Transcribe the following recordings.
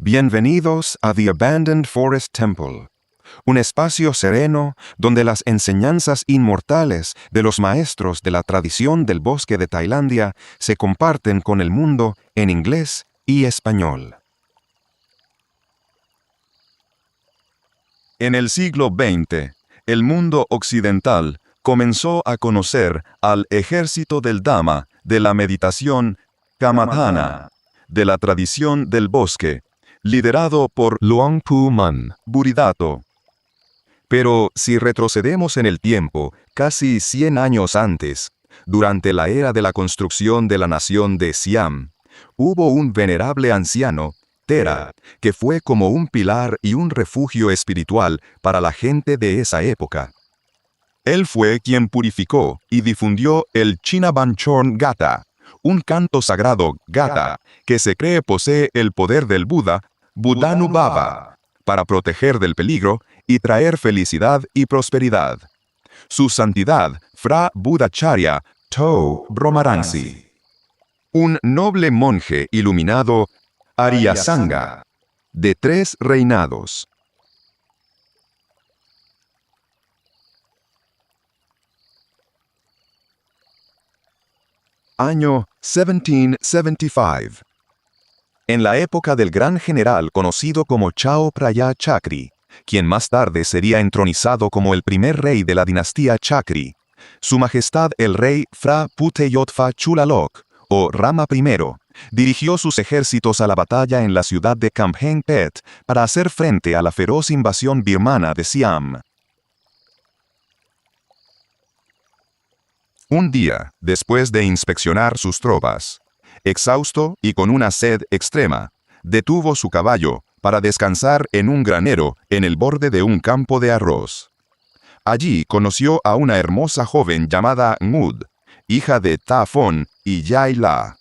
Bienvenidos a The Abandoned Forest Temple, un espacio sereno donde las enseñanzas inmortales de los maestros de la tradición del bosque de Tailandia se comparten con el mundo en inglés y español. En el siglo XX, el mundo occidental comenzó a conocer al ejército del Dhamma de la meditación Kammatthana, de la tradición del bosque, liderado por Luang Pu Man Buridato. Pero si retrocedemos en el tiempo, casi 100 años antes, durante la era de la construcción de la nación de Siam, hubo un venerable anciano, Thera, que fue como un pilar y un refugio espiritual para la gente de esa época. Él fue quien purificó y difundió el Chinabanchorn Gatha, un canto sagrado Gatha, que se cree posee el poder del Buda, Buddhanubhava, para proteger del peligro y traer felicidad y prosperidad. Su santidad, Fra Buddhacharya To Brahmaransi. Un noble monje iluminado, Aryasanga, de 3 reinados. Año 1775. En la época del gran general conocido como Chao Phraya Chakri, quien más tarde sería entronizado como el primer rey de la dinastía Chakri, Su Majestad el rey Phra Phuteyotpha Chulalok, o Rama I, dirigió sus ejércitos a la batalla en la ciudad de Kamphaeng Phet para hacer frente a la feroz invasión birmana de Siam. Un día, después de inspeccionar sus tropas, exhausto y con una sed extrema, detuvo su caballo para descansar en un granero en el borde de un campo de arroz. Allí conoció a una hermosa joven llamada Ngud, hija de Ta Phon y Yai La.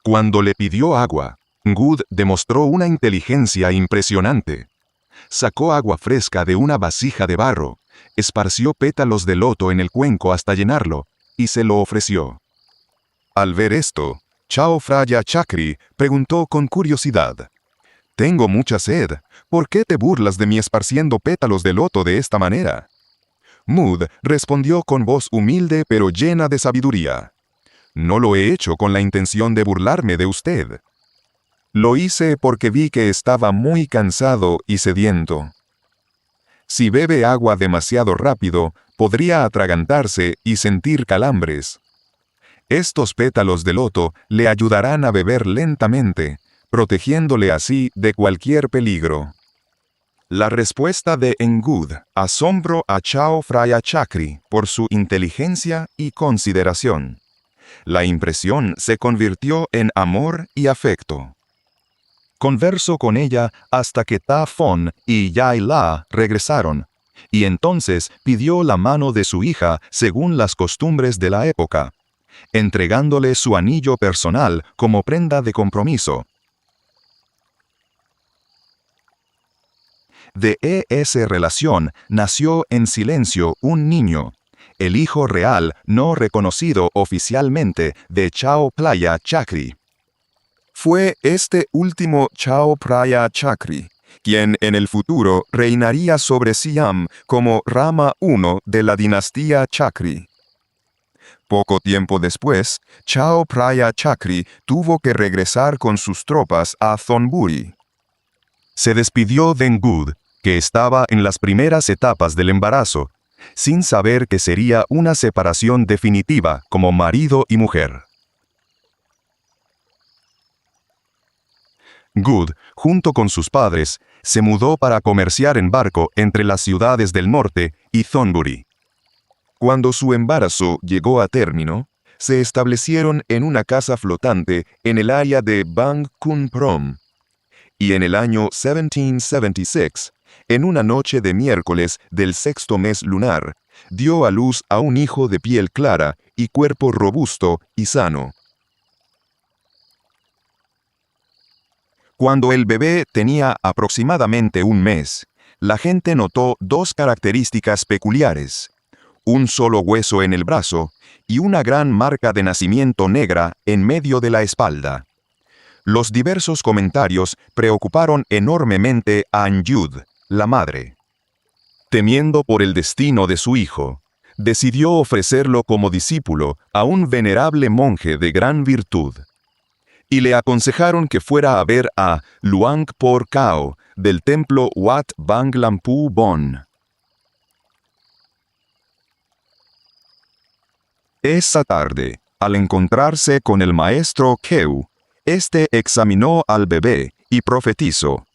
Cuando le pidió agua, Ngud demostró una inteligencia impresionante. Sacó agua fresca de una vasija de barro, esparció pétalos de loto en el cuenco hasta llenarlo, y se lo ofreció. Al ver esto, Chao Phraya Chakri preguntó con curiosidad: «Tengo mucha sed, ¿por qué te burlas de mí esparciendo pétalos de loto de esta manera?» Ngud respondió con voz humilde pero llena de sabiduría: «No lo he hecho con la intención de burlarme de usted. Lo hice porque vi que estaba muy cansado y sediento. Si bebe agua demasiado rápido, podría atragantarse y sentir calambres. Estos pétalos de loto le ayudarán a beber lentamente, protegiéndole así de cualquier peligro». La respuesta de Ngud asombró a Chao Phraya Chakri por su inteligencia y consideración. La impresión se convirtió en amor y afecto. Conversó con ella hasta que Ta Phon y Yai La regresaron, y entonces pidió la mano de su hija según las costumbres de la época, entregándole su anillo personal como prenda de compromiso. De esa relación nació en silencio un niño, el hijo real no reconocido oficialmente de Chao Phraya Chakri. Fue este último Chao Phraya Chakri quien en el futuro reinaría sobre Siam como Rama I de la dinastía Chakri. Poco tiempo después, Chao Phraya Chakri tuvo que regresar con sus tropas a Thonburi. Se despidió de Ngud, que estaba en las primeras etapas del embarazo, sin saber que sería una separación definitiva como marido y mujer. Ngud, junto con sus padres, se mudó para comerciar en barco entre las ciudades del norte y Thonburi. Cuando su embarazo llegó a término, se establecieron en una casa flotante en el área de Bang Khun Prom. Y en el año 1776, en una noche de miércoles del 6º mes lunar, dio a luz a un hijo de piel clara y cuerpo robusto y sano. Cuando el bebé tenía aproximadamente un mes, la gente notó 2 características peculiares: un solo hueso en el brazo y una gran marca de nacimiento negra en medio de la espalda. Los diversos comentarios preocuparon enormemente a Anyud, la madre. Temiendo por el destino de su hijo, decidió ofrecerlo como discípulo a un venerable monje de gran virtud. Y le aconsejaron que fuera a ver a Luang Por Khao del templo Wat Bang Lampu Bon. Esa tarde, al encontrarse con el maestro Kheu, este examinó al bebé y profetizó: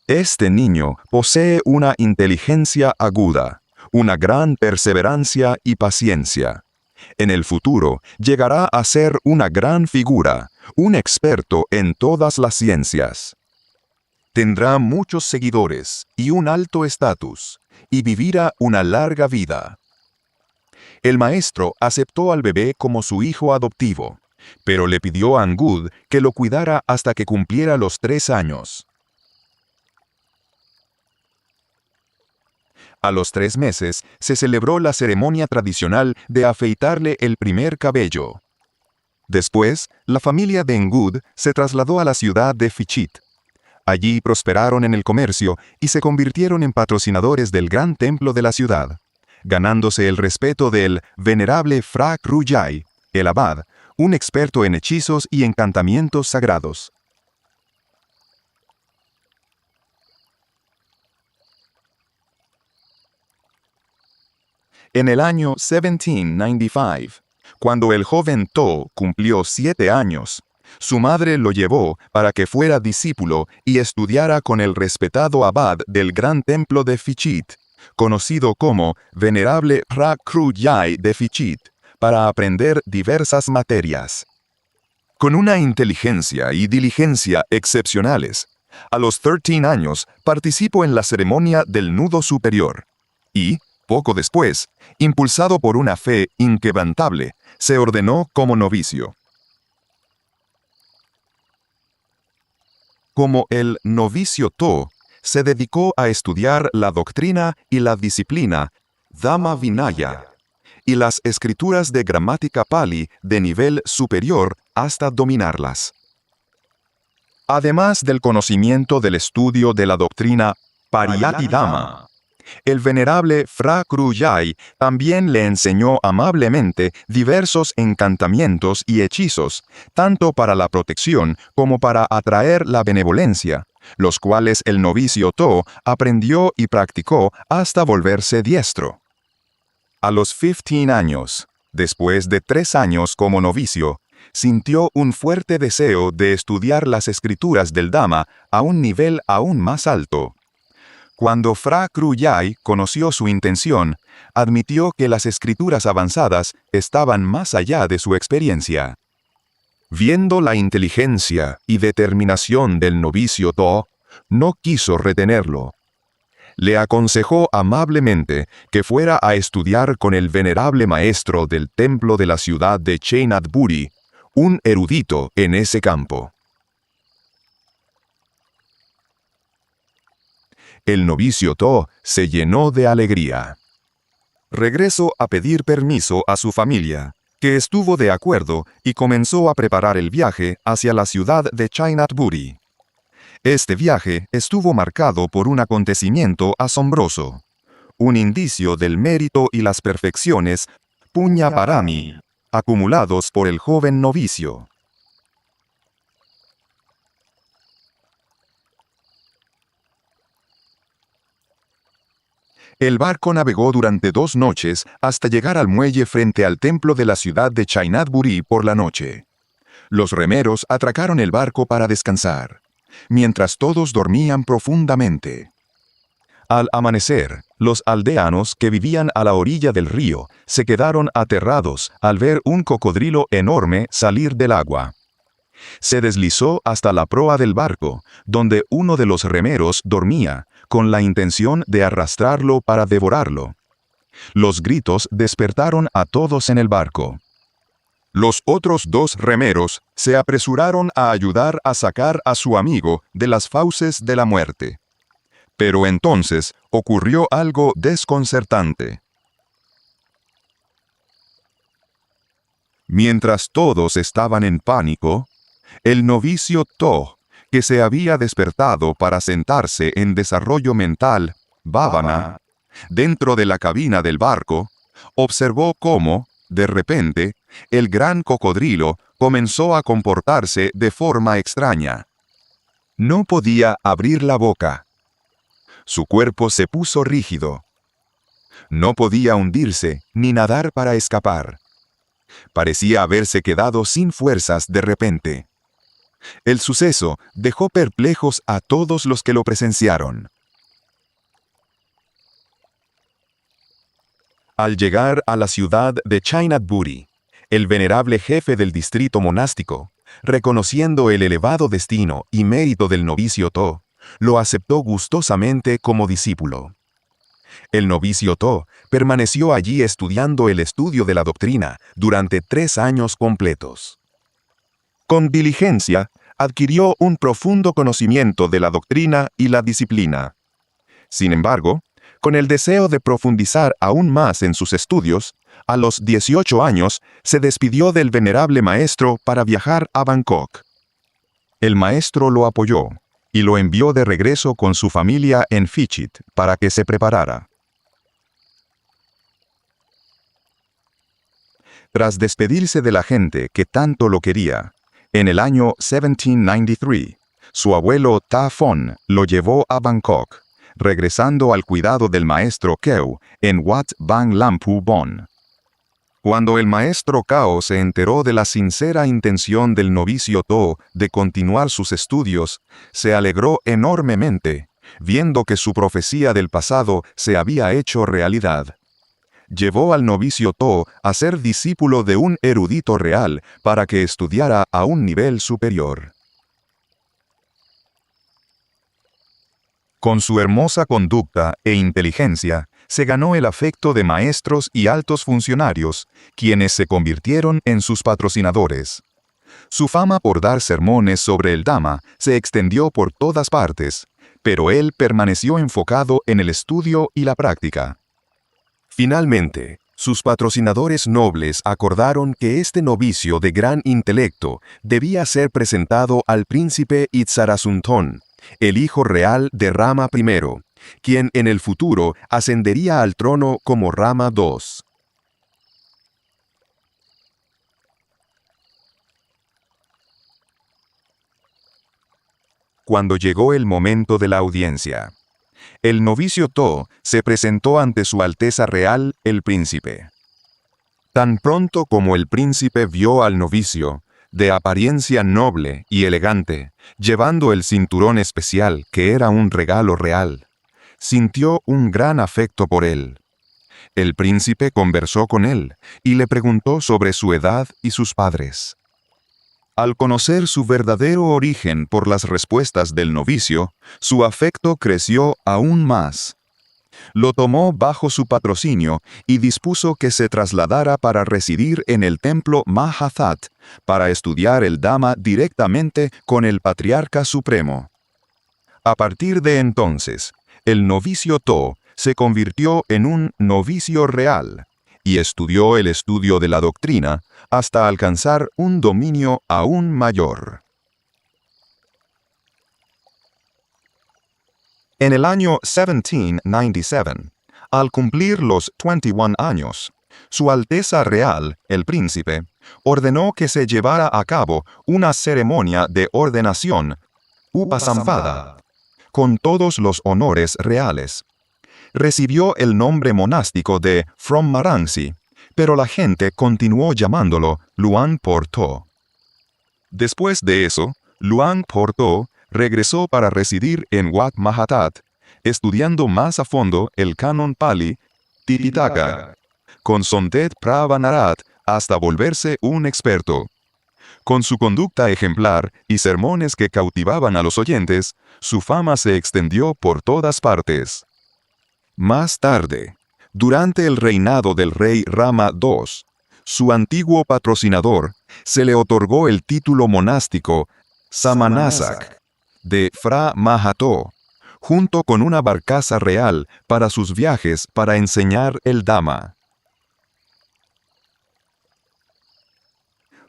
este niño posee una inteligencia aguda, una gran perseverancia y paciencia. En el futuro llegará a ser una gran figura, un experto en todas las ciencias. Tendrá muchos seguidores y un alto estatus, y vivirá una larga vida. El maestro aceptó al bebé como su hijo adoptivo, pero le pidió a Angud que lo cuidara hasta que cumpliera los 3 años. A los 3 meses se celebró la ceremonia tradicional de afeitarle el primer cabello. Después, la familia de Angud se trasladó a la ciudad de Phichit. Allí prosperaron en el comercio y se convirtieron en patrocinadores del gran templo de la ciudad, ganándose el respeto del venerable Phra Kruyai, el abad, un experto en hechizos y encantamientos sagrados. En el año 1795, cuando el joven To cumplió 7 años, su madre lo llevó para que fuera discípulo y estudiara con el respetado abad del gran templo de Phichit, conocido como Venerable Phra Kruyai de Phichit, para aprender diversas materias. Con una inteligencia y diligencia excepcionales, a los 13 años participó en la ceremonia del nudo superior y, poco después, impulsado por una fe inquebrantable, se ordenó como novicio. Como el novicio To, se dedicó a estudiar la doctrina y la disciplina Dhamma Vinaya y las escrituras de gramática Pali de nivel superior hasta dominarlas. Además del conocimiento del estudio de la doctrina Pariyatidhamma, el venerable Phra Kruyai también le enseñó amablemente diversos encantamientos y hechizos, tanto para la protección como para atraer la benevolencia, los cuales el novicio To aprendió y practicó hasta volverse diestro. A los 15 años, después de 3 años como novicio, sintió un fuerte deseo de estudiar las escrituras del Dhamma a un nivel aún más alto. Cuando Phra Kruyai conoció su intención, admitió que las escrituras avanzadas estaban más allá de su experiencia. Viendo la inteligencia y determinación del novicio To, no quiso retenerlo. Le aconsejó amablemente que fuera a estudiar con el venerable maestro del templo de la ciudad de Chainatburi, un erudito en ese campo. El novicio To se llenó de alegría. Regresó a pedir permiso a su familia, que estuvo de acuerdo y comenzó a preparar el viaje hacia la ciudad de Chainatburi. Este viaje estuvo marcado por un acontecimiento asombroso, un indicio del mérito y las perfecciones Punya Parami, acumulados por el joven novicio. El barco navegó durante 2 noches hasta llegar al muelle frente al templo de la ciudad de Chainatburi por la noche. Los remeros atracaron el barco para descansar, mientras todos dormían profundamente. Al amanecer, los aldeanos que vivían a la orilla del río se quedaron aterrados al ver un cocodrilo enorme salir del agua. Se deslizó hasta la proa del barco, donde uno de los remeros dormía, con la intención de arrastrarlo para devorarlo. Los gritos despertaron a todos en el barco. Los otros 2 remeros se apresuraron a ayudar a sacar a su amigo de las fauces de la muerte. Pero entonces ocurrió algo desconcertante. Mientras todos estaban en pánico, El novicio To, que se había despertado para sentarse en desarrollo mental, Bhavana, dentro de la cabina del barco, observó cómo, de repente, el gran cocodrilo comenzó a comportarse de forma extraña. No podía abrir la boca. Su cuerpo se puso rígido. No podía hundirse ni nadar para escapar. Parecía haberse quedado sin fuerzas de repente. El suceso dejó perplejos a todos los que lo presenciaron. Al llegar a la ciudad de Chainatburi, el venerable jefe del distrito monástico, reconociendo el elevado destino y mérito del novicio To, lo aceptó gustosamente como discípulo. El novicio To permaneció allí estudiando el estudio de la doctrina durante 3 años completos. Con diligencia, adquirió un profundo conocimiento de la doctrina y la disciplina. Sin embargo, con el deseo de profundizar aún más en sus estudios, a los 18 años se despidió del venerable maestro para viajar a Bangkok. El maestro lo apoyó y lo envió de regreso con su familia en Phichit para que se preparara. Tras despedirse de la gente que tanto lo quería, en el año 1793, su abuelo Ta Phon lo llevó a Bangkok, regresando al cuidado del maestro Keu en Wat Bang Lampu Bon. Cuando el maestro Kao se enteró de la sincera intención del novicio To de continuar sus estudios, se alegró enormemente, viendo que su profecía del pasado se había hecho realidad. Llevó al novicio To a ser discípulo de un erudito real para que estudiara a un nivel superior. Con su hermosa conducta e inteligencia, se ganó el afecto de maestros y altos funcionarios, quienes se convirtieron en sus patrocinadores. Su fama por dar sermones sobre el Dhamma se extendió por todas partes, pero él permaneció enfocado en el estudio y la práctica. Finalmente, sus patrocinadores nobles acordaron que este novicio de gran intelecto debía ser presentado al príncipe Itzarasunthon, el hijo real de Rama I, quien en el futuro ascendería al trono como Rama II. Cuando llegó el momento de la audiencia, el novicio To se presentó ante su Alteza Real, el príncipe. Tan pronto como el príncipe vio al novicio, de apariencia noble y elegante, llevando el cinturón especial que era un regalo real, sintió un gran afecto por él. El príncipe conversó con él y le preguntó sobre su edad y sus padres. Al conocer su verdadero origen por las respuestas del novicio, su afecto creció aún más. Lo tomó bajo su patrocinio y dispuso que se trasladara para residir en el templo Mahathat, para estudiar el Dhamma directamente con el Patriarca Supremo. A partir de entonces, el novicio To se convirtió en un novicio real y estudió el estudio de la doctrina hasta alcanzar un dominio aún mayor. En el año 1797, al cumplir los 21 años, Su Alteza Real, el Príncipe, ordenó que se llevara a cabo una ceremonia de ordenación, Upasampada, con todos los honores reales. Recibió el nombre monástico de From Marangsi, pero la gente continuó llamándolo Luang Por To. Después de eso, Luang Por To regresó para residir en Wat Mahathat, estudiando más a fondo el canon Pali, Tipitaka, con Sondet Prabhanarat hasta volverse un experto. Con su conducta ejemplar y sermones que cautivaban a los oyentes, su fama se extendió por todas partes. Más tarde, durante el reinado del rey Rama II, su antiguo patrocinador, se le otorgó el título monástico Samanasak de Fra Mahato, junto con una barcaza real para sus viajes para enseñar el Dhamma.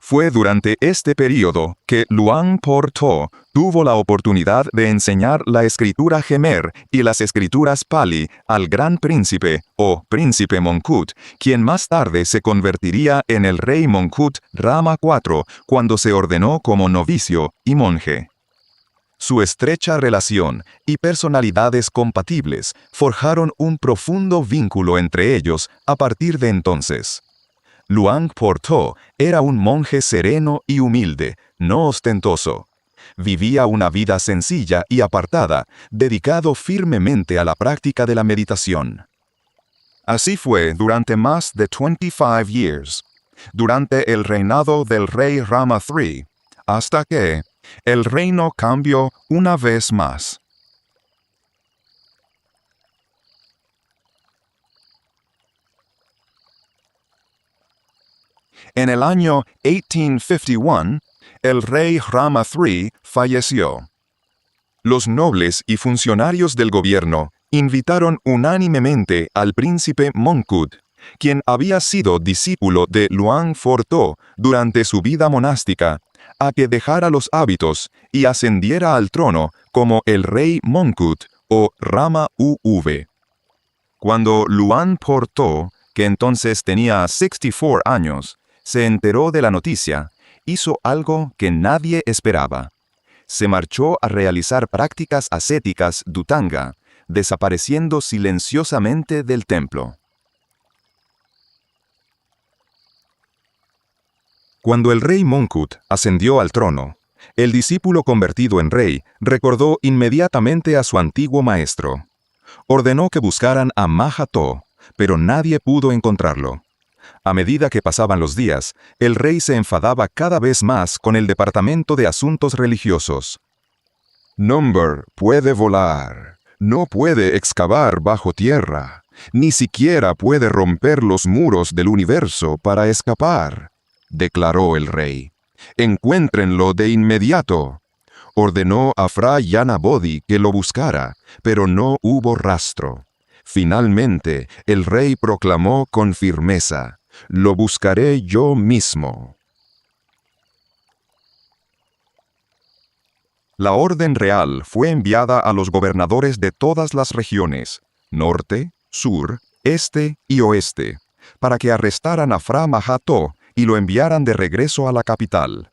Fue durante este período que Luang Por Tho tuvo la oportunidad de enseñar la escritura Khmer y las escrituras Pali al gran príncipe o príncipe Mongkut, quien más tarde se convertiría en el rey Mongkut Rama IV cuando se ordenó como novicio y monje. Su estrecha relación y personalidades compatibles forjaron un profundo vínculo entre ellos a partir de entonces. Luang Por Tho era un monje sereno y humilde, no ostentoso. Vivía una vida sencilla y apartada, dedicado firmemente a la práctica de la meditación. Así fue durante más de 25 years, durante el reinado del rey Rama III, hasta que el reino cambió una vez más. En el año 1851, el rey Rama III falleció. Los nobles y funcionarios del gobierno invitaron unánimemente al príncipe Mongkut, quien había sido discípulo de Luang Por Tho durante su vida monástica, a que dejara los hábitos y ascendiera al trono como el rey Mongkut o Rama UV. Cuando Luang Por Tho, que entonces tenía 64 años, se enteró de la noticia, hizo algo que nadie esperaba. Se marchó a realizar prácticas ascéticas dhutanga, desapareciendo silenciosamente del templo. Cuando el rey Mongkut ascendió al trono, el discípulo convertido en rey recordó inmediatamente a su antiguo maestro. Ordenó que buscaran a Maha Tho, pero nadie pudo encontrarlo. A medida que pasaban los días, el rey se enfadaba cada vez más con el Departamento de Asuntos Religiosos. Number puede volar, no puede excavar bajo tierra, ni siquiera puede romper los muros del universo para escapar, declaró el rey. Encuéntrenlo de inmediato. Ordenó a Fra Yana Bodhi que lo buscara, pero no hubo rastro. Finalmente, el rey proclamó con firmeza: «Lo buscaré yo mismo». La orden real fue enviada a los gobernadores de todas las regiones, norte, sur, este y oeste, para que arrestaran a Fra Maha Tho y lo enviaran de regreso a la capital.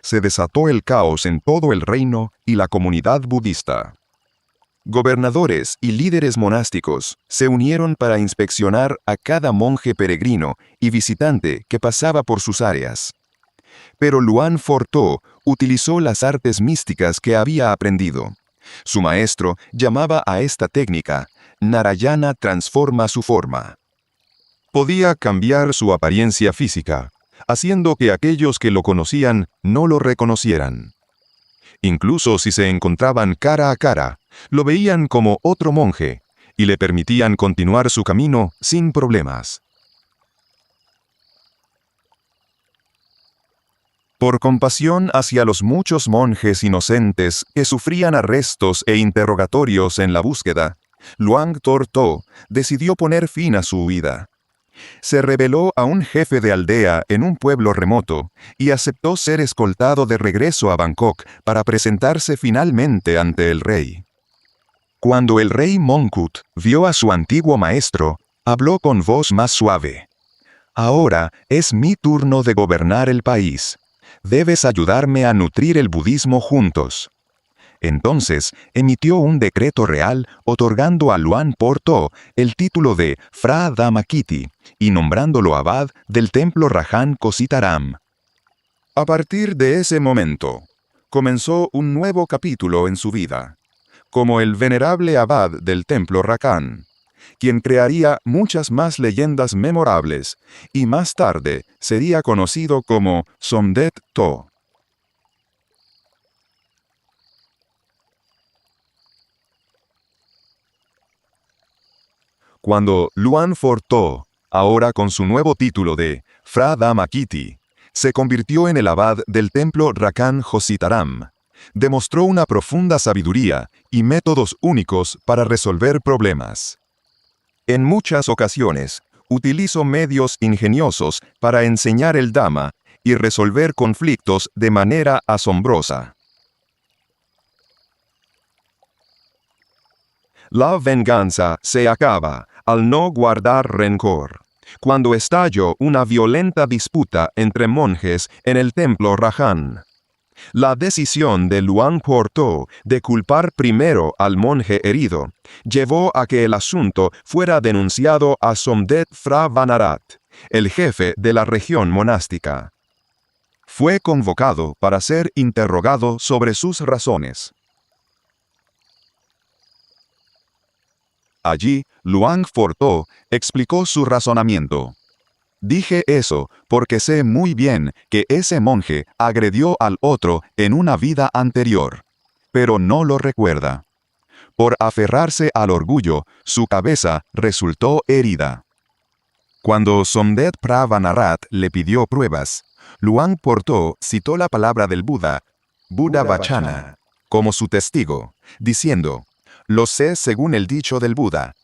Se desató el caos en todo el reino y la comunidad budista. Gobernadores y líderes monásticos se unieron para inspeccionar a cada monje peregrino y visitante que pasaba por sus áreas. Pero Luang Por Tho utilizó las artes místicas que había aprendido. Su maestro llamaba a esta técnica Narayana transforma su forma. Podía cambiar su apariencia física, haciendo que aquellos que lo conocían no lo reconocieran. Incluso si se encontraban cara a cara, lo veían como otro monje y le permitían continuar su camino sin problemas. Por compasión hacia los muchos monjes inocentes que sufrían arrestos e interrogatorios en la búsqueda, Luang Por Tho decidió poner fin a su huida. Se rebeló a un jefe de aldea en un pueblo remoto y aceptó ser escoltado de regreso a Bangkok para presentarse finalmente ante el rey. Cuando el rey Mongkut vio a su antiguo maestro, habló con voz más suave. «Ahora es mi turno de gobernar el país. Debes ayudarme a nutrir el budismo juntos». Entonces emitió un decreto real otorgando a Luang Por Tho el título de Phra Dhammakiti y nombrándolo abad del templo Rajan Kositaram. A partir de ese momento, comenzó un nuevo capítulo en su vida, como el venerable abad del templo Rajan, quien crearía muchas más leyendas memorables y más tarde sería conocido como Somdet Tho. Cuando Luang Por Tho, ahora con su nuevo título de Phra Dhammakiti, se convirtió en el abad del templo Rajan Kositaram, demostró una profunda sabiduría y métodos únicos para resolver problemas. En muchas ocasiones, utilizó medios ingeniosos para enseñar el Dhamma y resolver conflictos de manera asombrosa. La venganza se acaba al no guardar rencor. Cuando estalló una violenta disputa entre monjes en el templo Rajan. La decisión de Luang Por To de culpar primero al monje herido llevó a que el asunto fuera denunciado a Somdet Phra Vanarat, el jefe de la región monástica. Fue convocado para ser interrogado sobre sus razones. Allí, Luang Por To explicó su razonamiento. Dije eso porque sé muy bien que ese monje agredió al otro en una vida anterior, pero no lo recuerda. Por aferrarse al orgullo, su cabeza resultó herida. Cuando Somdet Phra Vanarat le pidió pruebas, Luang Por To citó la palabra del Buda, Buddha Vachana, como su testigo, diciendo, lo sé según el dicho del Buda,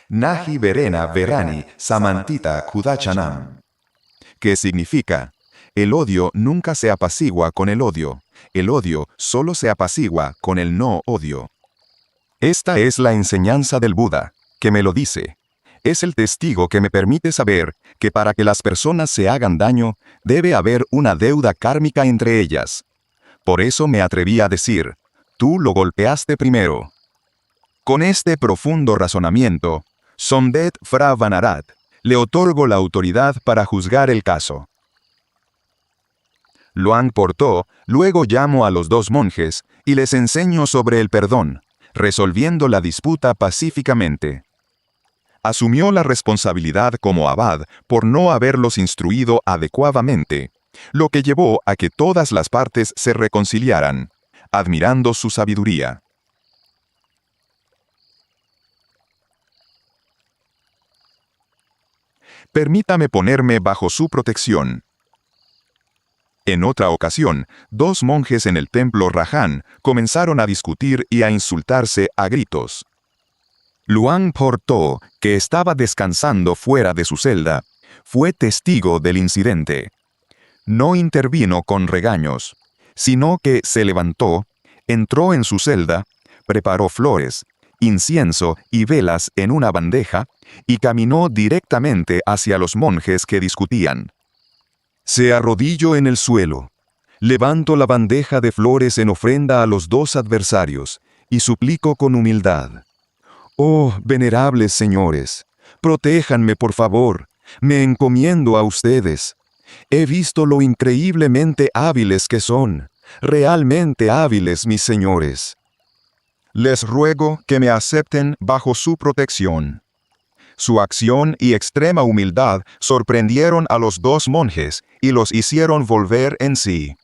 Nahi Verena Verani Samantita Kudachanam, que significa, el odio nunca se apacigua con el odio solo se apacigua con el no odio. Esta es la enseñanza del Buda, que me lo dice. Es el testigo que me permite saber que para que las personas se hagan daño, debe haber una deuda kármica entre ellas. Por eso me atreví a decir, tú lo golpeaste primero. Con este profundo razonamiento, Somdet Phra Vanarat le otorgó la autoridad para juzgar el caso. Luang Por To luego llamó a los dos monjes y les enseñó sobre el perdón, resolviendo la disputa pacíficamente. Asumió la responsabilidad como abad por no haberlos instruido adecuadamente, lo que llevó a que todas las partes se reconciliaran, admirando su sabiduría. Permítame ponerme bajo su protección. En otra ocasión, dos monjes en el templo Rajan comenzaron a discutir y a insultarse a gritos. Luang Por To, que estaba descansando fuera de su celda, fue testigo del incidente. No intervino con regaños, sino que se levantó, entró en su celda, preparó flores, incienso y velas en una bandeja, y caminó directamente hacia los monjes que discutían. Se arrodilló en el suelo. Levanto la bandeja de flores en ofrenda a los dos adversarios, y suplico con humildad. Oh, venerables señores, protéjanme por favor, me encomiendo a ustedes. He visto lo increíblemente hábiles que son, realmente hábiles mis señores. Les ruego que me acepten bajo su protección. Su acción y extrema humildad sorprendieron a los dos monjes y los hicieron volver en sí.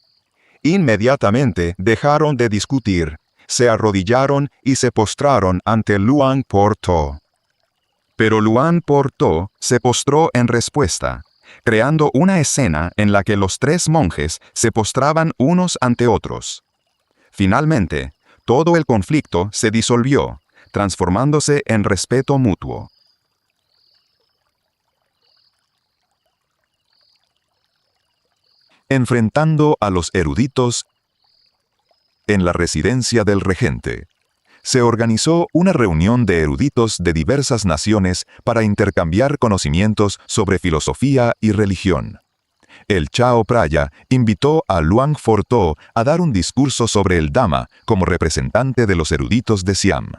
Inmediatamente dejaron de discutir, se arrodillaron y se postraron ante Luang Por To. Pero Luang Por To se postró en respuesta, creando una escena en la que los tres monjes se postraban unos ante otros. Finalmente, todo el conflicto se disolvió, transformándose en respeto mutuo. Enfrentando a los eruditos. En la residencia del regente, se organizó una reunión de eruditos de diversas naciones para intercambiar conocimientos sobre filosofía y religión. El Chao Phraya invitó a Luang Por To a dar un discurso sobre el Dhamma como representante de los eruditos de Siam.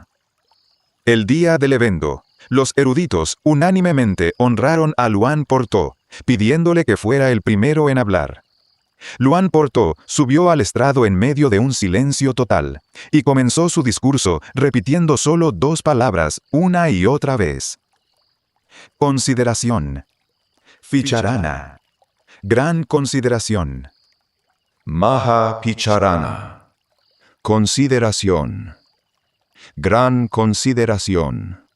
El día del evento, los eruditos unánimemente honraron a Luang Por To, pidiéndole que fuera el primero en hablar. Luang Por To subió al estrado en medio de un silencio total, y comenzó su discurso repitiendo solo dos palabras una y otra vez. Consideración. Vicharana. Gran consideración. Maha Vicharana. Consideración. Gran consideración.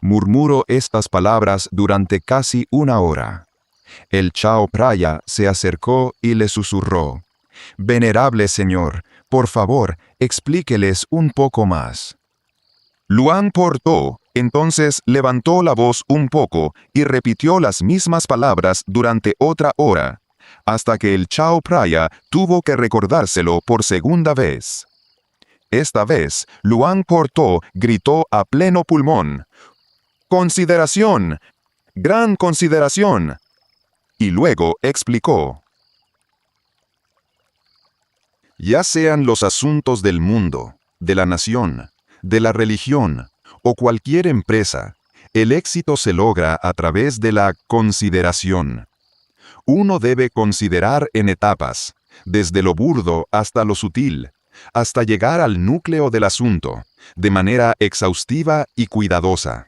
Murmuró estas palabras durante casi una hora. El Chao Phraya se acercó y le susurró. Venerable señor, por favor, explíqueles un poco más. Luang Por To Entonces levantó la voz un poco y repitió las mismas palabras durante otra hora, hasta que el Chao Phraya tuvo que recordárselo por segunda vez. Esta vez, Luang Por To gritó a pleno pulmón: ¡Consideración! ¡Gran consideración! Y luego explicó: ya sean los asuntos del mundo, de la nación, de la religión o cualquier empresa, el éxito se logra a través de la consideración. Uno debe considerar en etapas, desde lo burdo hasta lo sutil, hasta llegar al núcleo del asunto, de manera exhaustiva y cuidadosa.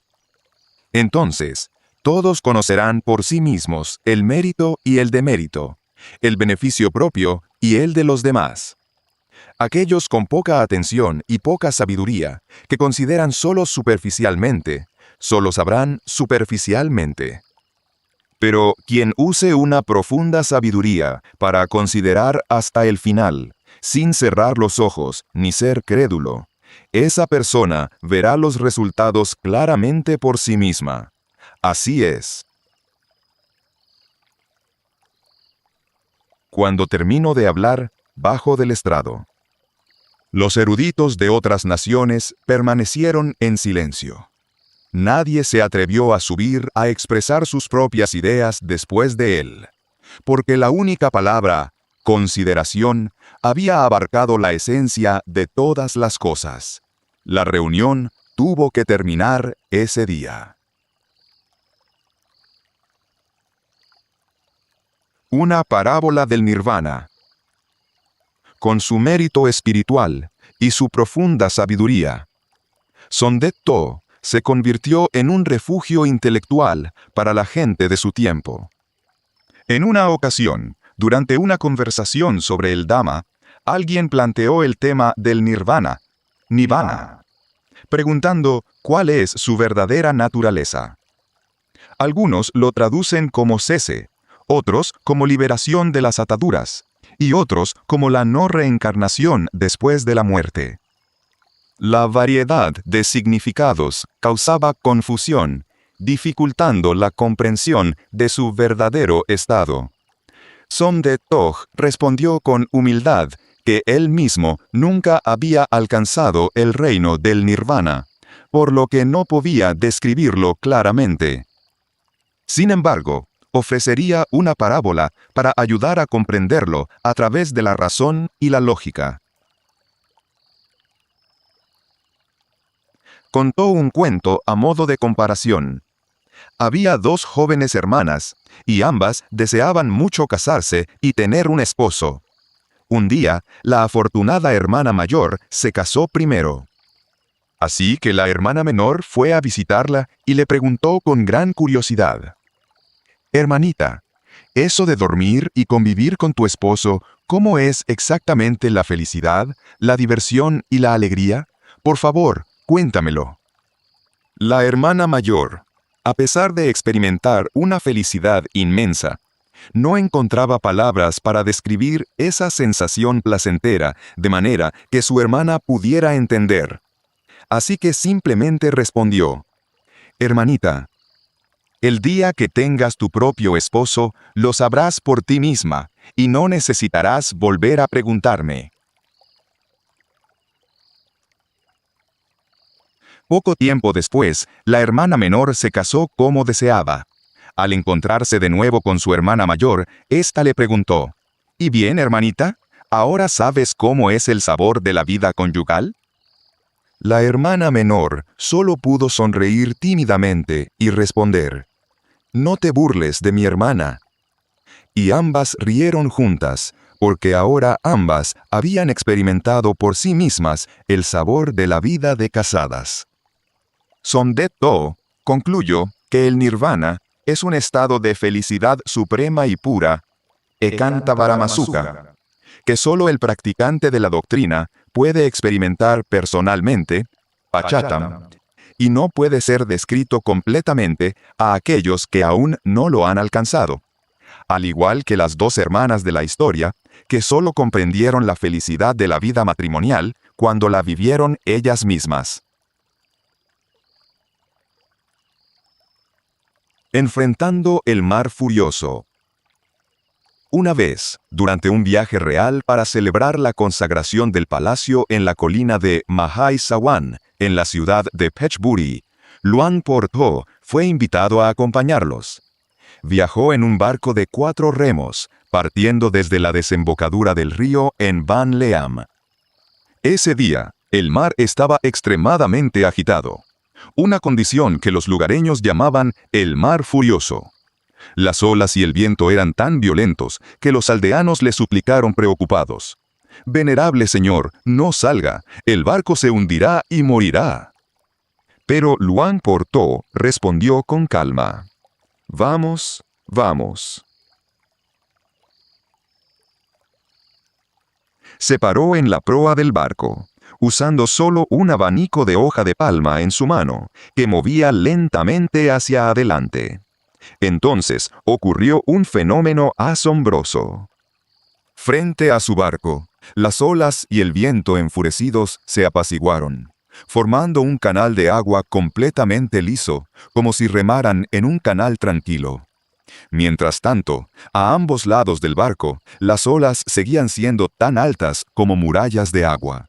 Entonces, todos conocerán por sí mismos el mérito y el demérito, el beneficio propio y el de los demás. Aquellos con poca atención y poca sabiduría, que consideran solo superficialmente, solo sabrán superficialmente. Pero quien use una profunda sabiduría para considerar hasta el final, sin cerrar los ojos ni ser crédulo, esa persona verá los resultados claramente por sí misma. Así es. Cuando termino de hablar, bajo del estrado. Los eruditos de otras naciones permanecieron en silencio. Nadie se atrevió a subir a expresar sus propias ideas después de él, porque la única palabra, consideración, había abarcado la esencia de todas las cosas. La reunión tuvo que terminar ese día. Una parábola del Nirvana. Con su mérito espiritual y su profunda sabiduría, Sondet To se convirtió en un refugio intelectual para la gente de su tiempo. En una ocasión, durante una conversación sobre el Dhamma, alguien planteó el tema del Nirvana, Nibbana, preguntando cuál es su verdadera naturaleza. Algunos lo traducen como cese, otros como liberación de las ataduras, y otros como la no reencarnación después de la muerte. La variedad de significados causaba confusión, dificultando la comprensión de su verdadero estado. Sondet To respondió con humildad que él mismo nunca había alcanzado el reino del Nirvana, por lo que no podía describirlo claramente. Sin embargo, ofrecería una parábola para ayudar a comprenderlo a través de la razón y la lógica. Contó un cuento a modo de comparación. Había dos jóvenes hermanas, y ambas deseaban mucho casarse y tener un esposo. Un día, la afortunada hermana mayor se casó primero. Así que la hermana menor fue a visitarla y le preguntó con gran curiosidad: «Hermanita, eso de dormir y convivir con tu esposo, ¿cómo es exactamente la felicidad, la diversión y la alegría? Por favor, cuéntamelo». La hermana mayor, a pesar de experimentar una felicidad inmensa, no encontraba palabras para describir esa sensación placentera de manera que su hermana pudiera entender. Así que simplemente respondió: «Hermanita, el día que tengas tu propio esposo, lo sabrás por ti misma, y no necesitarás volver a preguntarme». Poco tiempo después, la hermana menor se casó como deseaba. Al encontrarse de nuevo con su hermana mayor, ésta le preguntó: «¿Y bien, hermanita? ¿Ahora sabes cómo es el sabor de la vida conyugal?». La hermana menor solo pudo sonreír tímidamente y responder: «No te burles de mi hermana». Y ambas rieron juntas, porque ahora ambas habían experimentado por sí mismas el sabor de la vida de casadas. Sondet To concluyó que el nirvana es un estado de felicidad suprema y pura, ekanta paramasuka, que solo el practicante de la doctrina puede experimentar personalmente, pachatam, y no puede ser descrito completamente a aquellos que aún no lo han alcanzado, al igual que las dos hermanas de la historia, que solo comprendieron la felicidad de la vida matrimonial cuando la vivieron ellas mismas. Enfrentando el mar furioso. Una vez, durante un viaje real para celebrar la consagración del palacio en la colina de Mahai Sawan, en la ciudad de Phetchaburi, Luang Por Tho fue invitado a acompañarlos. Viajó en un barco de 4 remos, partiendo desde la desembocadura del río en Ban Leam. Ese día, el mar estaba extremadamente agitado, una condición que los lugareños llamaban el mar furioso. Las olas y el viento eran tan violentos que los aldeanos le suplicaron preocupados: «Venerable señor, no salga, el barco se hundirá y morirá». Pero Luang Por Tho respondió con calma: «Vamos, vamos». Se paró en la proa del barco, usando solo un abanico de hoja de palma en su mano, que movía lentamente hacia adelante. Entonces ocurrió un fenómeno asombroso. Frente a su barco, las olas y el viento enfurecidos se apaciguaron, formando un canal de agua completamente liso, como si remaran en un canal tranquilo. Mientras tanto, a ambos lados del barco, las olas seguían siendo tan altas como murallas de agua.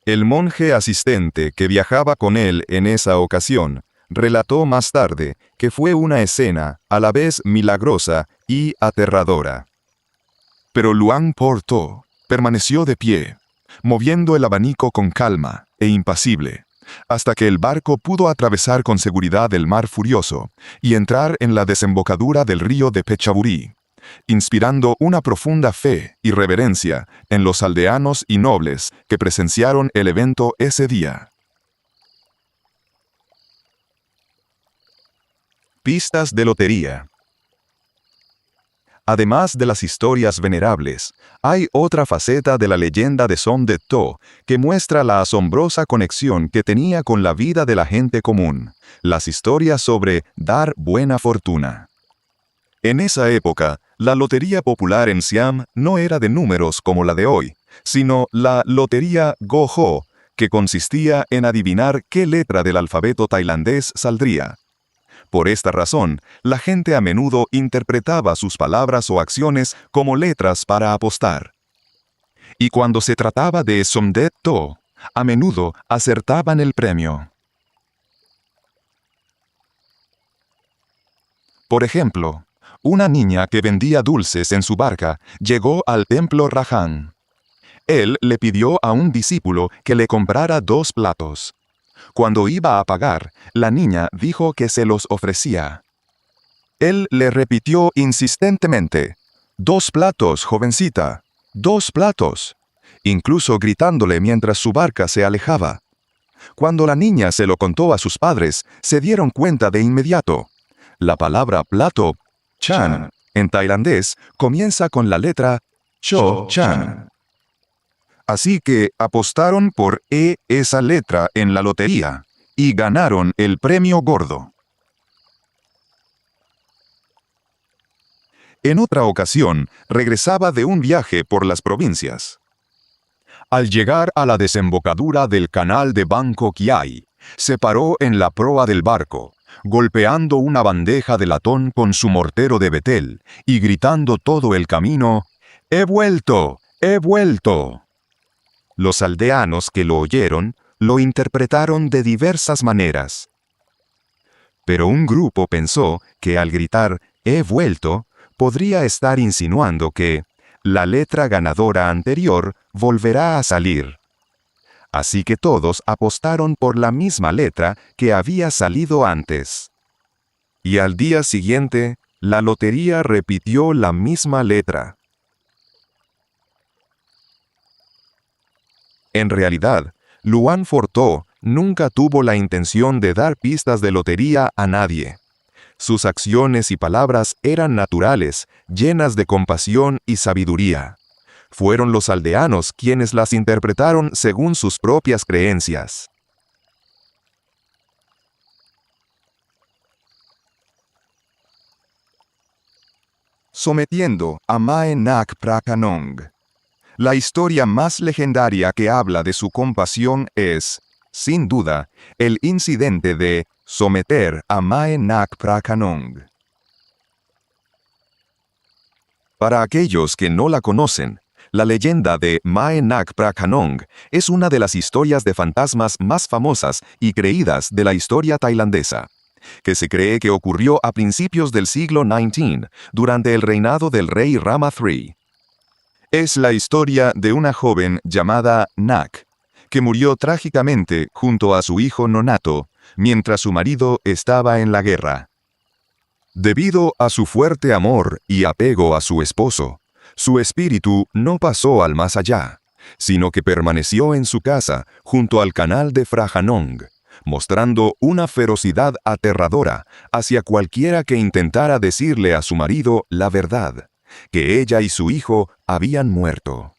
El monje asistente que viajaba con él en esa ocasión relató más tarde que fue una escena a la vez milagrosa y aterradora. Pero Luang Por Tho permaneció de pie, moviendo el abanico con calma e impasible, hasta que el barco pudo atravesar con seguridad el mar furioso y entrar en la desembocadura del río de Phetchaburi, inspirando una profunda fe y reverencia en los aldeanos y nobles que presenciaron el evento ese día. Pistas de lotería. Además de las historias venerables, hay otra faceta de la leyenda de Som Det Tho que muestra la asombrosa conexión que tenía con la vida de la gente común: las historias sobre dar buena fortuna. En esa época, la lotería popular en Siam no era de números como la de hoy, sino la lotería Go Ho, que consistía en adivinar qué letra del alfabeto tailandés saldría. Por esta razón, la gente a menudo interpretaba sus palabras o acciones como letras para apostar. Y cuando se trataba de Som Det Tho, a menudo acertaban el premio. Por ejemplo, una niña que vendía dulces en su barca llegó al templo Rajan. Él le pidió a un discípulo que le comprara 2 platos. Cuando iba a pagar, la niña dijo que se los ofrecía. Él le repitió insistentemente: «2 platos, jovencita, 2 platos», incluso gritándole mientras su barca se alejaba. Cuando la niña se lo contó a sus padres, se dieron cuenta de inmediato. La palabra plato, chan, en tailandés, comienza con la letra cho, chan. Así que apostaron por esa letra en la lotería y ganaron el premio gordo. En otra ocasión, regresaba de un viaje por las provincias. Al llegar a la desembocadura del canal de Bangkok Yai, se paró en la proa del barco, golpeando una bandeja de latón con su mortero de betel y gritando todo el camino: «¡He vuelto! ¡He vuelto!». Los aldeanos que lo oyeron lo interpretaron de diversas maneras. Pero un grupo pensó que al gritar «he vuelto» podría estar insinuando que la letra ganadora anterior volverá a salir. Así que todos apostaron por la misma letra que había salido antes. Y al día siguiente, la lotería repitió la misma letra. En realidad, Luang Por Tho nunca tuvo la intención de dar pistas de lotería a nadie. Sus acciones y palabras eran naturales, llenas de compasión y sabiduría. Fueron los aldeanos quienes las interpretaron según sus propias creencias. Sometiendo a Mae Nak Prakanong. La historia más legendaria que habla de su compasión es, sin duda, el incidente de Someter a Mae Nak Prakanong. Para aquellos que no la conocen, la leyenda de Mae Nak Prakanong es una de las historias de fantasmas más famosas y creídas de la historia tailandesa, que se cree que ocurrió a principios del siglo XIX, durante el reinado del rey Rama III. Es la historia de una joven llamada Nak, que murió trágicamente junto a su hijo nonato, mientras su marido estaba en la guerra. Debido a su fuerte amor y apego a su esposo, su espíritu no pasó al más allá, sino que permaneció en su casa junto al canal de Phrakanong, mostrando una ferocidad aterradora hacia cualquiera que intentara decirle a su marido la verdad, que ella y su hijo habían muerto.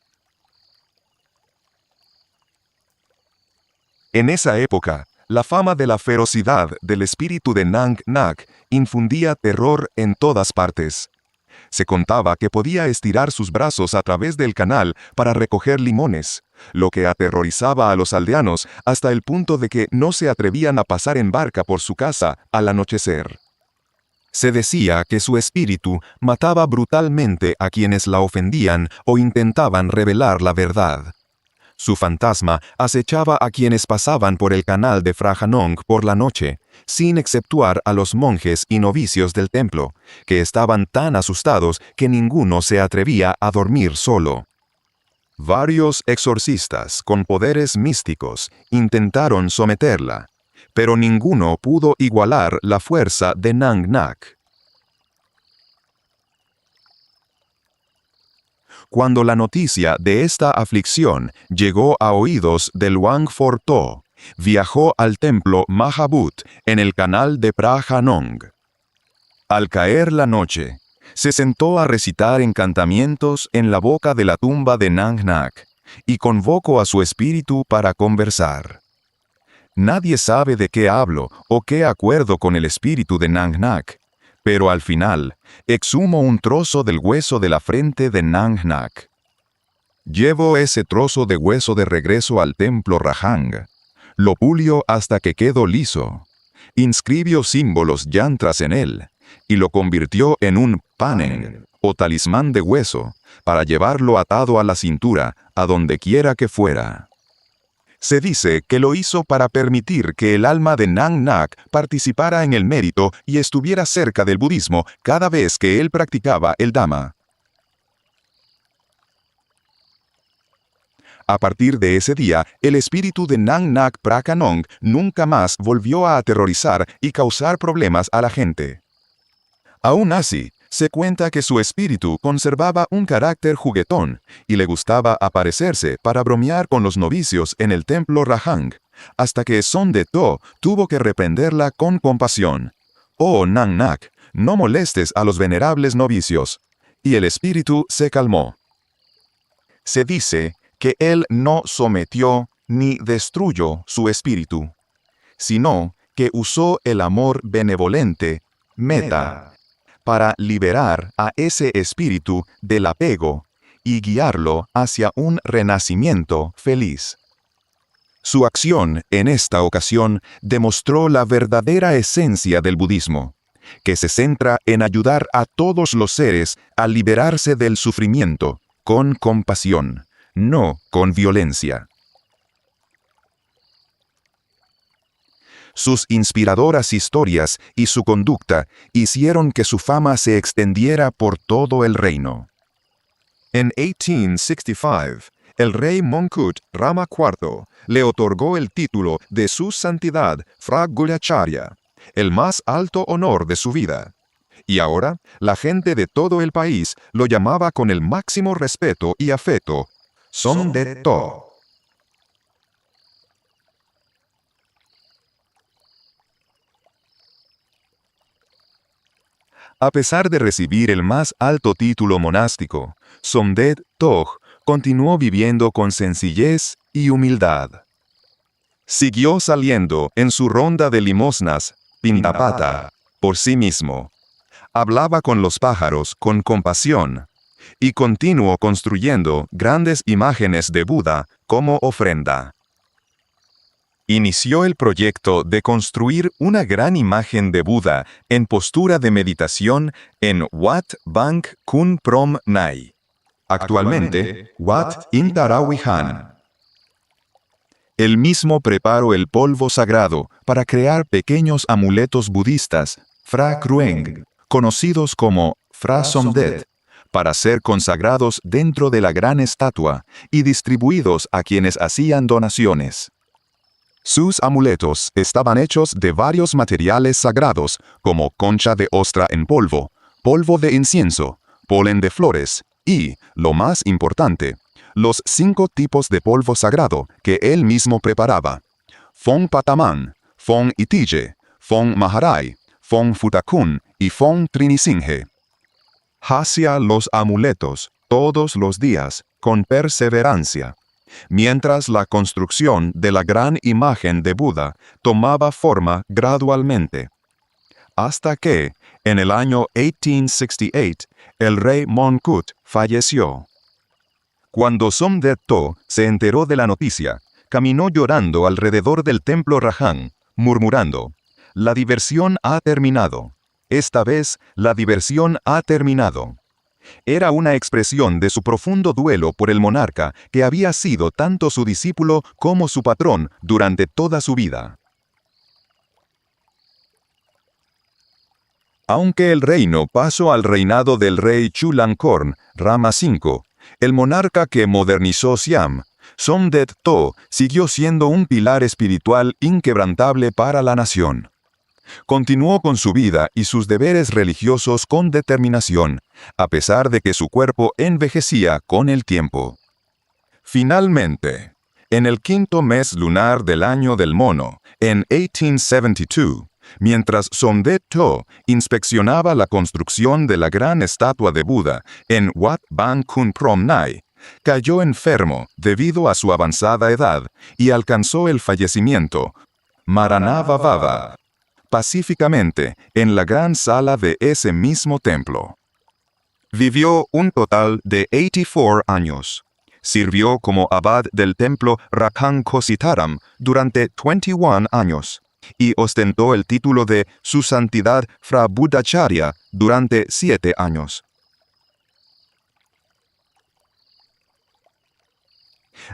En esa época, la fama de la ferocidad del espíritu de Nang Nak infundía terror en todas partes. Se contaba que podía estirar sus brazos a través del canal para recoger limones, lo que aterrorizaba a los aldeanos hasta el punto de que no se atrevían a pasar en barca por su casa al anochecer. Se decía que su espíritu mataba brutalmente a quienes la ofendían o intentaban revelar la verdad. Su fantasma acechaba a quienes pasaban por el canal de Phrakanong por la noche, sin exceptuar a los monjes y novicios del templo, que estaban tan asustados que ninguno se atrevía a dormir solo. Varios exorcistas con poderes místicos intentaron someterla, pero ninguno pudo igualar la fuerza de Nang Nak. Cuando la noticia de esta aflicción llegó a oídos de Luang For To, viajó al templo Mahabut en el canal de Phrakanong. Al caer la noche, se sentó a recitar encantamientos en la boca de la tumba de Nang Nak y convocó a su espíritu para conversar. Nadie sabe de qué hablo o qué acuerdo con el espíritu de Nang Nak, pero al final, exhumo un trozo del hueso de la frente de Nang Nak. Llevo ese trozo de hueso de regreso al templo Rahang. Lo pulio hasta que quedó liso. Inscribió símbolos yantras en él, y lo convirtió en un paneng, o talismán de hueso, para llevarlo atado a la cintura, a donde quiera que fuera. Se dice que lo hizo para permitir que el alma de Nang Nak participara en el mérito y estuviera cerca del budismo cada vez que él practicaba el Dhamma. A partir de ese día, el espíritu de Nang Nak Prakanong nunca más volvió a aterrorizar y causar problemas a la gente. Aún así, se cuenta que su espíritu conservaba un carácter juguetón y le gustaba aparecerse para bromear con los novicios en el templo Rahang, hasta que Sonde To tuvo que reprenderla con compasión. «Oh Nang Nak, no molestes a los venerables novicios», y el espíritu se calmó. Se dice que él no sometió ni destruyó su espíritu, sino que usó el amor benevolente, metta, para liberar a ese espíritu del apego y guiarlo hacia un renacimiento feliz. Su acción en esta ocasión demostró la verdadera esencia del budismo, que se centra en ayudar a todos los seres a liberarse del sufrimiento con compasión, no con violencia. Sus inspiradoras historias y su conducta hicieron que su fama se extendiera por todo el reino. En 1865, el rey Mongkut Rama IV le otorgó el título de Su Santidad Phra Gulacharya, el más alto honor de su vida. Y ahora, la gente de todo el país lo llamaba con el máximo respeto y afecto, Sonde To. A pesar de recibir el más alto título monástico, Somdet Tog continuó viviendo con sencillez y humildad. Siguió saliendo en su ronda de limosnas, Pindapata, por sí mismo. Hablaba con los pájaros con compasión, y continuó construyendo grandes imágenes de Buda como ofrenda. inició el proyecto de construir una gran imagen de Buda en postura de meditación en Wat Bang Khun Prom Nai. Actualmente, Wat Intarawihan. Él mismo preparó el polvo sagrado para crear pequeños amuletos budistas, Phra Krueng, conocidos como Phra Somdet, para ser consagrados dentro de la gran estatua y distribuidos a quienes hacían donaciones. Sus amuletos estaban hechos de varios materiales sagrados, como concha de ostra en polvo, polvo de incienso, polen de flores y, lo más importante, los 5 tipos de polvo sagrado que él mismo preparaba: Phong Pataman, Phong Itiye, Phong Maharai, Phong Futakun y Phong Trinisinghe. Hacía los amuletos todos los días con perseverancia, mientras la construcción de la gran imagen de Buda tomaba forma gradualmente. Hasta que, en el año 1868, el rey Mongkut falleció. Cuando Somdet To se enteró de la noticia, caminó llorando alrededor del templo Rajan, murmurando: «La diversión ha terminado. Esta vez, la diversión ha terminado». Era una expresión de su profundo duelo por el monarca que había sido tanto su discípulo como su patrón durante toda su vida. Aunque el reino pasó al reinado del rey Chulalongkorn, Rama V, el monarca que modernizó Siam, Somdet To siguió siendo un pilar espiritual inquebrantable para la nación. Continuó con su vida y sus deberes religiosos con determinación, a pesar de que su cuerpo envejecía con el tiempo. Finalmente, en el 5º mes lunar del año del mono, en 1872, mientras Somdet To inspeccionaba la construcción de la gran estatua de Buda en Wat Bang Khun Prom Nai, cayó enfermo debido a su avanzada edad y alcanzó el fallecimiento, Maranatha Baba, pacíficamente en la gran sala de ese mismo templo. Vivió un total de 84 años. Sirvió como abad del templo Rakhang Kositaram durante 21 años y ostentó el título de Su Santidad Phra Buddhacharya durante 7 años.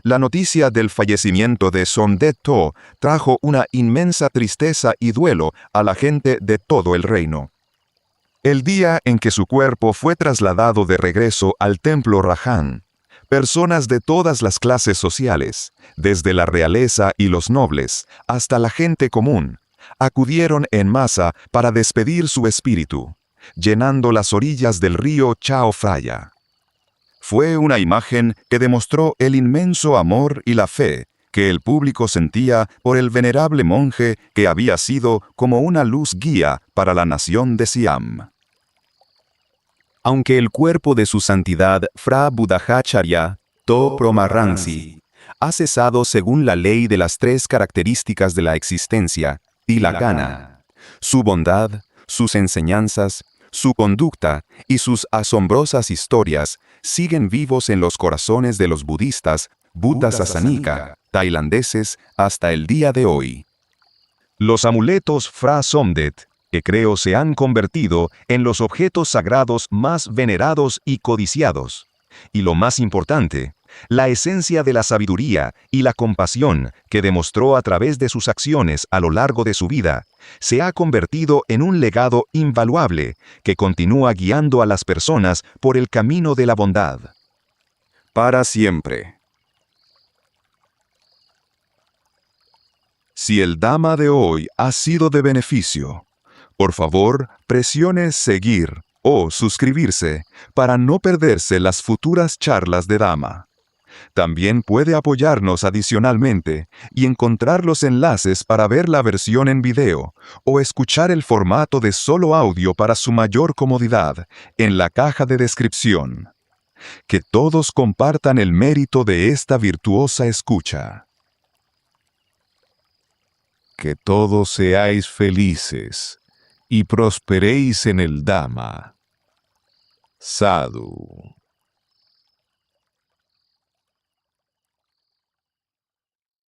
La noticia del fallecimiento de Somdet To trajo una inmensa tristeza y duelo a la gente de todo el reino. El día en que su cuerpo fue trasladado de regreso al templo Rajan, personas de todas las clases sociales, desde la realeza y los nobles hasta la gente común, acudieron en masa para despedir su espíritu, llenando las orillas del río Chao Phraya. Fue una imagen que demostró el inmenso amor y la fe que el público sentía por el venerable monje que había sido como una luz guía para la nación de Siam. Aunque el cuerpo de su santidad Phra Buddhacharya To Promarransi ha cesado según la ley de las 3 características de la existencia, Tilakkhana, su bondad, sus enseñanzas, su conducta y sus asombrosas historias siguen vivos en los corazones de los budistas Buddha Sasanika, tailandeses, hasta el día de hoy. Los amuletos Phra Somdet, que creo se han convertido en los objetos sagrados más venerados y codiciados. Y lo más importante, la esencia de la sabiduría y la compasión que demostró a través de sus acciones a lo largo de su vida, se ha convertido en un legado invaluable que continúa guiando a las personas por el camino de la bondad. Para siempre. Si el Dhamma de hoy ha sido de beneficio, por favor, presione seguir o suscribirse para no perderse las futuras charlas de Dhamma. También puede apoyarnos adicionalmente y encontrar los enlaces para ver la versión en video o escuchar el formato de solo audio para su mayor comodidad en la caja de descripción. Que todos compartan el mérito de esta virtuosa escucha. Que todos seáis felices y prosperéis en el Dhamma. Sadhu.